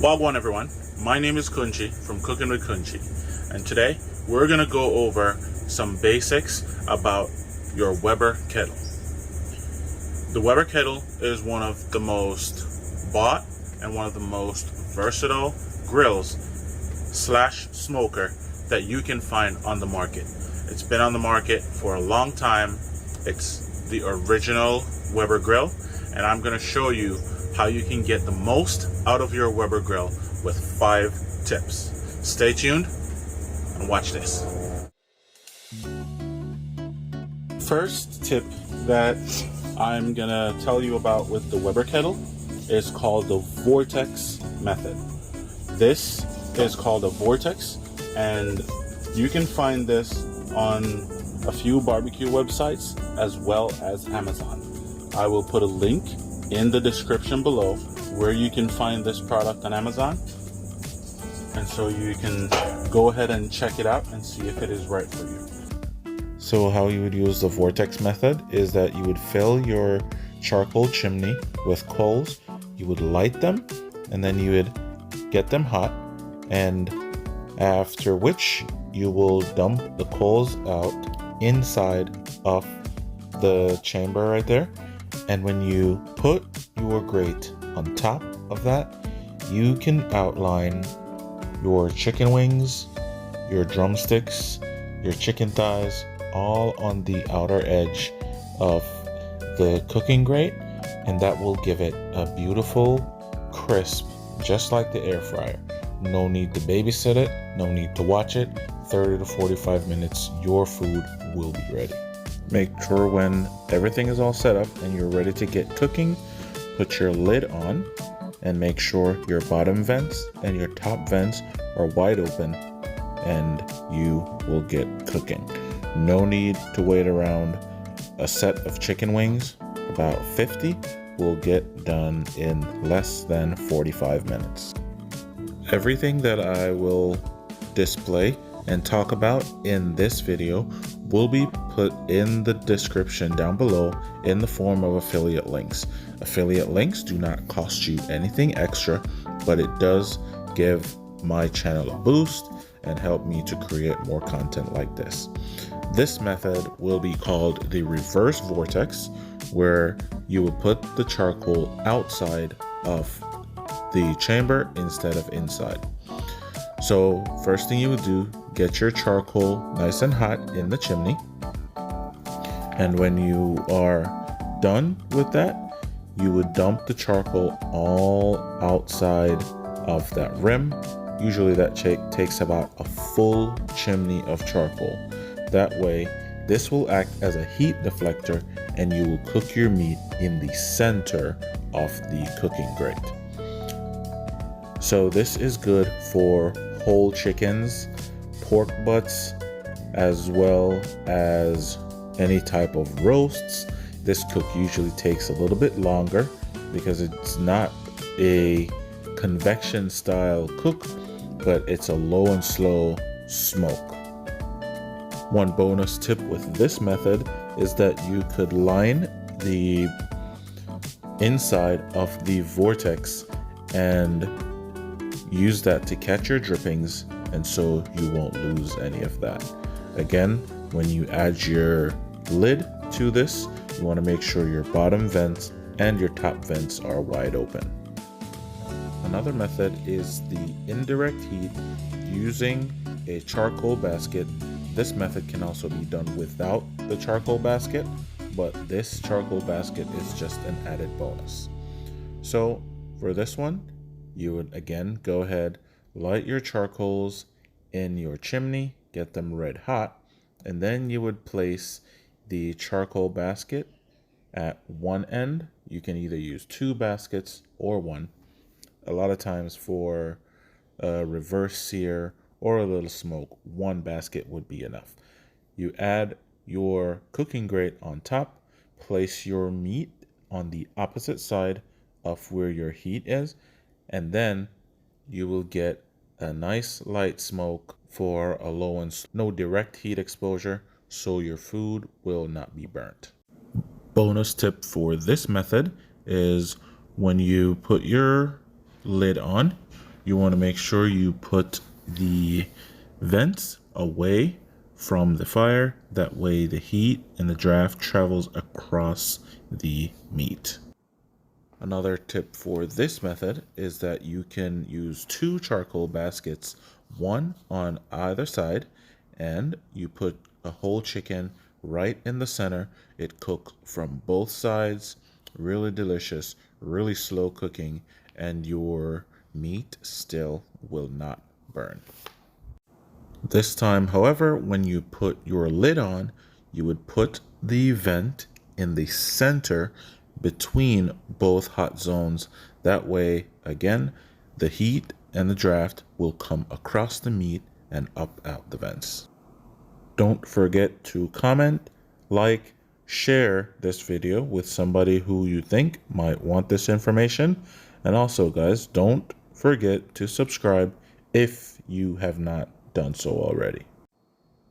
Wagwan everyone, my name is Kunchi from Cooking with Kunchi, and today we're going to go over some basics about your Weber kettle. The Weber kettle is one of the most bought and one of the most versatile grills slash smoker that you can find on the market. It's been on the market for a long time. It's the original Weber grill, and I'm going to show you how you can get the most out of your Weber grill with 5 tips. Stay tuned and watch this. First tip that I'm gonna tell you about with the Weber kettle is called the Vortex Method. This is called a Vortex, and you can find this on a few barbecue websites as well as Amazon. I will put a link in the description below where you can find this product on Amazon, and so you can go ahead and check it out and see if it is right for you. So how you would use the Vortex method is that you would fill your charcoal chimney with coals, you would light them, and then you would get them hot, and after which you will dump the coals out inside of the chamber right there. And when you put your grate on top of that, you can outline your chicken wings, your drumsticks, your chicken thighs, all on the outer edge of the cooking grate, and that will give it a beautiful crisp, just like the air fryer. No need to babysit it, no need to watch it. 30 to 45 minutes, your food will be ready. Make sure when everything is all set up and you're ready to get cooking, put your lid on and make sure your bottom vents and your top vents are wide open, and you will get cooking. No need to wait around. A set of chicken wings, about 50, will get done in less than 45 minutes. Everything that I will display and talk about in this video will be put in the description down below in the form of affiliate links. Affiliate links do not cost you anything extra, but it does give my channel a boost and help me to create more content like this. This method will be called the reverse vortex, where you will put the charcoal outside of the chamber instead of inside. So first thing you would do, get your charcoal nice and hot in the chimney. And when you are done with that, you would dump the charcoal all outside of that rim. Usually that takes about a full chimney of charcoal. That way, this will act as a heat deflector, and you will cook your meat in the center of the cooking grate. So this is good for whole chickens, pork butts, as well as any type of roasts. This cook usually takes a little bit longer because it's not a convection style cook, but it's a low and slow smoke. One bonus tip with this method is that you could line the inside of the vortex and use that to catch your drippings, and so you won't lose any of that. Again, when you add your lid to this, you want to make sure your bottom vents and your top vents are wide open. Another method is the indirect heat using a charcoal basket. This method can also be done without the charcoal basket, but this charcoal basket is just an added bonus. So for this one, you would again go ahead, light your charcoals in your chimney, get them red hot, and then you would place the charcoal basket at one end. You can either use 2 baskets or 1. A lot of times for a reverse sear or a little smoke, 1 basket would be enough. You add your cooking grate on top, place your meat on the opposite side of where your heat is, and then you will get a nice light smoke for a low and no direct heat exposure, so your food will not be burnt. Bonus tip for this method is when you put your lid on, you want to make sure you put the vents away from the fire. That way the heat and the draft travels across the meat. Another tip for this method is that you can use 2 charcoal baskets, one on either side, and you put a whole chicken right in the center. It cooks from both sides, really delicious, really slow cooking, and your meat still will not burn. This time, however, when you put your lid on, you would put the vent in the center between both hot zones. That way, again, the heat and the draft will come across the meat and up out the vents. Don't forget to comment, like, share this video with somebody who you think might want this information. And also, guys, don't forget to subscribe if you have not done so already.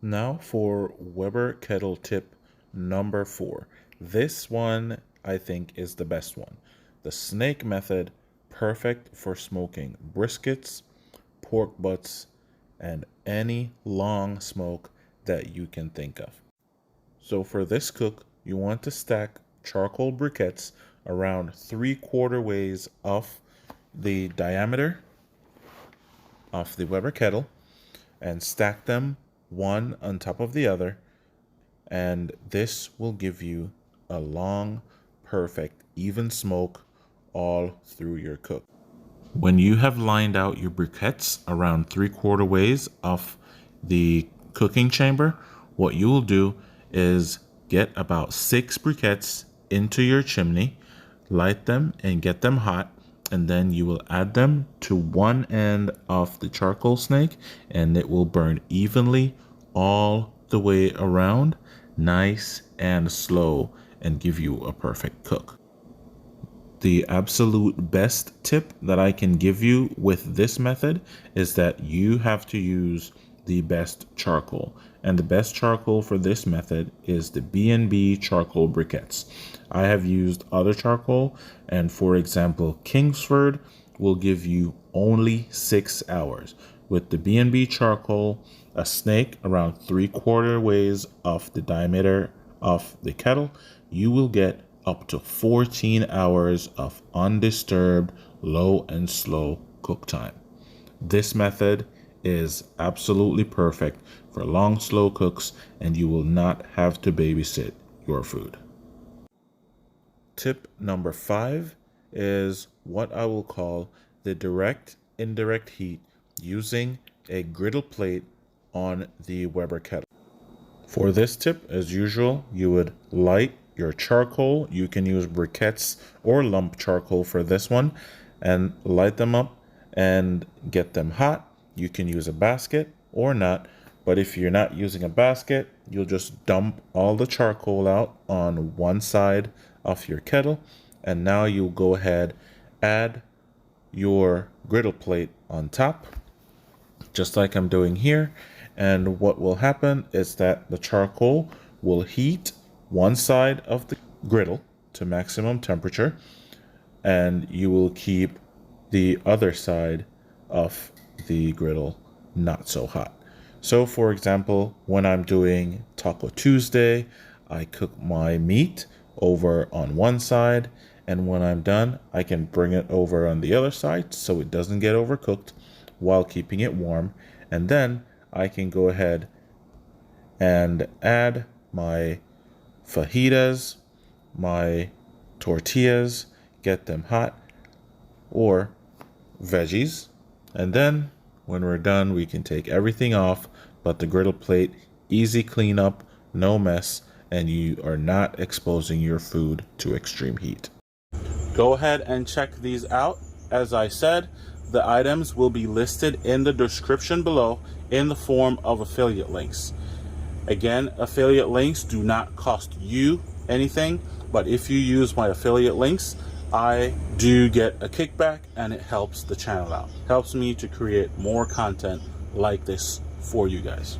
Now for Weber Kettle tip number 4. This one I think is the best one. The snake method, perfect for smoking briskets, pork butts, and any long smoke that you can think of. So for this cook, you want to stack charcoal briquettes around 3/4 ways off the diameter of the Weber kettle and stack them one on top of the other, and this will give you a long, perfect, even smoke all through your cook. When you have lined out your briquettes around 3/4 ways of the cooking chamber, what you will do is get about 6 briquettes into your chimney, light them and get them hot, and then you will add them to one end of the charcoal snake, and it will burn evenly all the way around, nice and slow, and give you a perfect cook. The absolute best tip that I can give you with this method is that you have to use the best charcoal. And the best charcoal for this method is the B&B charcoal briquettes. I have used other charcoal, and for example, Kingsford will give you only 6 hours. With the B&B charcoal, a snake around 3/4 ways of the diameter of the kettle, you will get up to 14 hours of undisturbed, low and slow cook time. This method is absolutely perfect for long, slow cooks, and you will not have to babysit your food. Tip number 5 is what I will call the direct indirect heat using a griddle plate on the Weber kettle. For this tip, as usual, you would light your charcoal. You can use briquettes or lump charcoal for this one, and light them up and get them hot. You can use a basket or not, but if you're not using a basket, you'll just dump all the charcoal out on one side of your kettle, and now you'll go ahead, add your griddle plate on top, just like I'm doing here. And what will happen is that the charcoal will heat one side of the griddle to maximum temperature, and you will keep the other side of the griddle not so hot. So for example, when I'm doing Taco Tuesday, I cook my meat over on one side, and when I'm done, I can bring it over on the other side so it doesn't get overcooked while keeping it warm. And then I can go ahead and add my fajitas, my tortillas, get them hot, or veggies. And then when we're done, we can take everything off but the griddle plate. Easy cleanup, no mess, and you are not exposing your food to extreme heat. Go ahead and check these out. As I said, the items will be listed in the description below in the form of affiliate links. Again, affiliate links do not cost you anything, but if you use my affiliate links, I do get a kickback, and it helps the channel out. Helps me to create more content like this for you guys.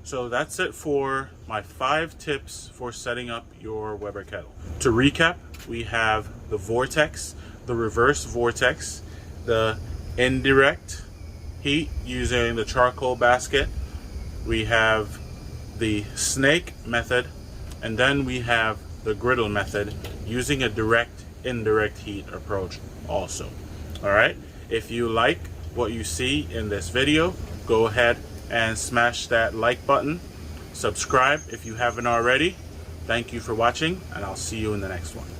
So that's it for my 5 tips for setting up your Weber kettle. To recap, we have the Vortex, the reverse Vortex, the Indirect, heat using the charcoal basket. We have the snake method, and then we have the griddle method using a direct indirect heat approach also. All right, if you like what you see in this video, go ahead and smash that like button. Subscribe if you haven't already. Thank you for watching, and I'll see you in the next one.